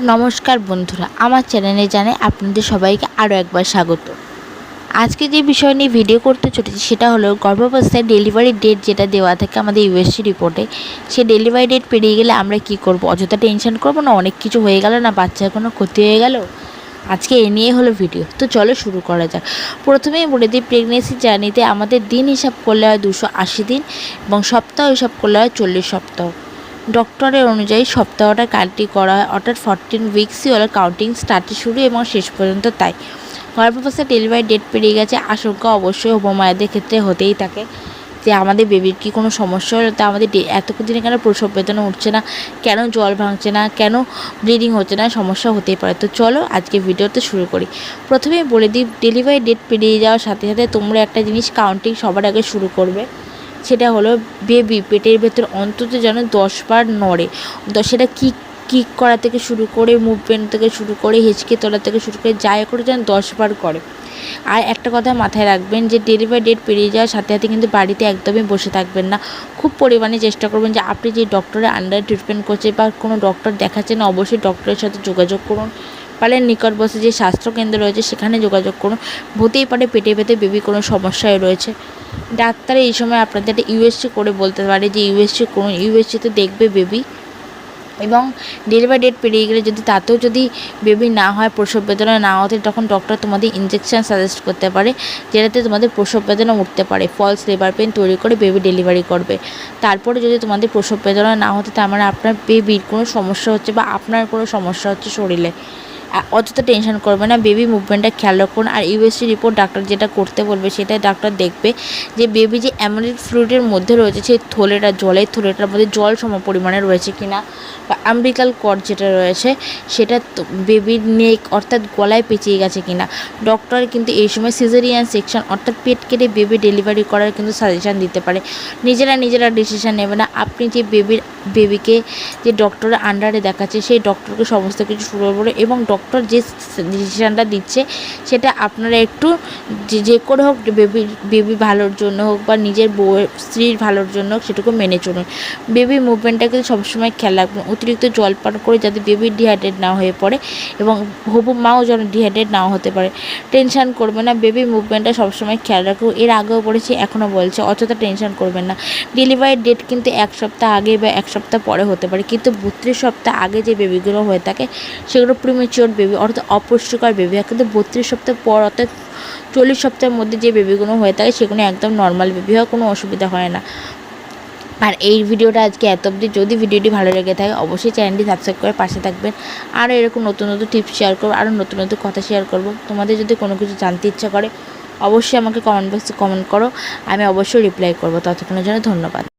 নমস্কার বন্ধুরা, আমার চ্যানেলে জানাই আপনাদের সবাইকে আরও একবার স্বাগত। আজকে যে বিষয় নিয়ে ভিডিও করতে চলেছি সেটা হলো গর্ভাবস্থায় ডেলিভারি ডেট যেটা দেওয়া থাকে আমাদের ইউএসসি রিপোর্টে, সেই ডেলিভারি ডেট পেরিয়ে গেলে আমরা কি করব? অযথা টেনশন করব না অনেক কিছু হয়ে গেল, না বাচ্চার কোনো ক্ষতি হয়ে গেল? আজকে এ নিয়ে হলো ভিডিও। তো চলো শুরু করা যাক। প্রথমেই বলে দিই, প্রেগনেন্সি জার্নিতে আমাদের দিন হিসাব করলে হয় 280 দিন এবং সপ্তাহ হিসাব করলে হয় 40 সপ্তাহ। ডক্টরের অনুযায়ী সপ্তাহটা কাউন্টিং করা হয়, অর্থাৎ 14 উইক্সই হলো কাউন্টিং স্টার্টে শুরু এবং শেষ পর্যন্ত তাই। গর্ভাবস্থায় ডেলিভারি ডেট পেরিয়ে গেছে আশঙ্কা অবশ্যই মায়েদের ক্ষেত্রে হতেই থাকে যে আমাদের বেবির কি কোনো সমস্যা হলো, তা আমাদের এতদিনে কেন প্রসব বেদনা উঠছে না, কেন জল ভাঙছে না, কেন ব্লিডিং হচ্ছে না, সমস্যা হতেই পারে। তো চলো আজকে ভিডিওতে শুরু করি। প্রথমেই বলে দিই, ডেলিভারি ডেট পেরিয়ে যাওয়ার সাথে সাথে তোমরা একটা জিনিস কাউন্টিং সবার আগে শুরু করবে, সেটা হলো বেবি পেটের ভেতর অন্তত যেন 10 বার নড়ে। সেটা কিক করা থেকে শুরু করে, মুভমেন্ট থেকে শুরু করে, হেঁচকে তোলা থেকে শুরু করে, যাই করে যেন 10 বার করে। আর একটা কথা মাথায় রাখবেন যে ডেলিভারি ডেট পেরিয়ে যাওয়ার সাথে সাথে কিন্তু বাড়িতে একদমই বসে থাকবেন না। খুব পরিমাণে চেষ্টা করবেন যে আপনি যে ডক্টরের আন্ডারে ট্রিটমেন্ট করছে বা কোনো ডক্টর দেখাচ্ছেন, অবশ্যই ডক্টরের সাথে যোগাযোগ করুন। পারলেন নিকটবর্তী যে স্বাস্থ্যকেন্দ্র রয়েছে সেখানে যোগাযোগ করুন। হতেই পারে পেটে বেবি কোনো সমস্যায় রয়েছে। ডাক্তার এই সময় আপনাদের একটা ইউএসজি করে বলতে পারে যে ইউএসজি করুন, ইউএসজিতে দেখবে বেবি। এবং ডেলিভারি ডেট পেরিয়ে গেলে তাতেও যদি বেবি না হয়, প্রসব বেদনা না হতে, তখন ডক্টর তোমাদের ইনজেকশান সাজেস্ট করতে পারে যেটাতে তোমাদের প্রসব বেদনা উঠতে পারে, ফলস লেবার পেন তৈরি করে বেবি ডেলিভারি করবে। তারপরে যদি তোমাদের প্রসব বেদনা না হতে, তার মানে আপনার বেবির কোনো সমস্যা হচ্ছে বা আপনার কোনো সমস্যা হচ্ছে শরীরে। অযথা টেনশন করবে না, বেবি মুভমেন্টটা খেয়াল রাখুন। আর ইউএসজি রিপোর্ট ডাক্তার যেটা করতে বলবে সেটাই ডাক্তার দেখবে যে বেবি যে অ্যামনিক ফ্লুইডের মধ্যে রয়েছে, সেই থলেটা, জলের থলেটার মধ্যে জল সম পরিমাণে রয়েছে কিনা, বা আম্বিকাল কর্ড যেটা রয়েছে সেটা বেবির নেক অর্থাৎ গলায় পেঁচিয়ে গেছে কিনা। ডক্টর কিন্তু এই সময় সিজারিয়ান সেকশন অর্থাৎ পেট কেটে বেবি ডেলিভারি করার কিন্তু সাজেশান দিতে পারে। নিজেরা ডিসিশান নেবে না। আপনি যে বেবিকে যে ডক্টরের আন্ডারে দেখাচ্ছে সেই ডক্টরকে সমস্ত কিছু শুরু করবে এবং ডক্টর যে ডিসিশানটা দিচ্ছে সেটা আপনারা একটু যে করে হোক, বেবি ভালোর জন্য হোক বা নিজের বউয়ের স্ত্রীর ভালোর জন্য হোক, সেটুকু মেনে চলুন। বেবি মুভমেন্টটাকে সবসময় খেয়াল রাখবেন, অতিরিক্ত জল পান করে যাতে বেবি ডিহাইড্রেট না হয়ে পড়ে এবং হবু মাও যেন ডিহাইড্রেট নাও হতে পারে। টেনশন করবে না, বেবি মুভমেন্টটা সবসময় খেয়াল রাখুন। এর আগেও বলেছি, এখনও বলছে, অযথা টেনশন করবেন না। ডেলিভারির ডেট কিন্তু 1 সপ্তাহ আগে বা 1 সপ্তাহ পরে হতে পারে, কিন্তু 32 সপ্তাহ আগে যে বেবিগুলো হয়ে থাকে সেগুলো প্রিমেচিওর বেবি অর্থাৎ অপুষ্টিকর বেবি। কিন্তু 32 সপ্তাহ পর অর্থাৎ 40 সপ্তাহের মধ্যে যে বেবিগুলো হয়ে থাকে সেগুলো একদম নর্মাল বেবি হয়, কোনো অসুবিধা হয় না। আর এই ভিডিওটা আজকে এত অবধি। যদি ভিডিওটি ভালো লেগে থাকে অবশ্যই চ্যানেলটি সাবস্ক্রাইব করে পাশে থাকবেন। আরও এরকম নতুন টিপস শেয়ার করবো, আরও নতুন কথা শেয়ার করব। তোমাদের যদি কোনো কিছু জানতে ইচ্ছা করে অবশ্যই আমাকে কমেন্ট বক্সে কমেন্ট করো, আমি অবশ্যই রিপ্লাই করবো। ততক্ষণের জন্য ধন্যবাদ।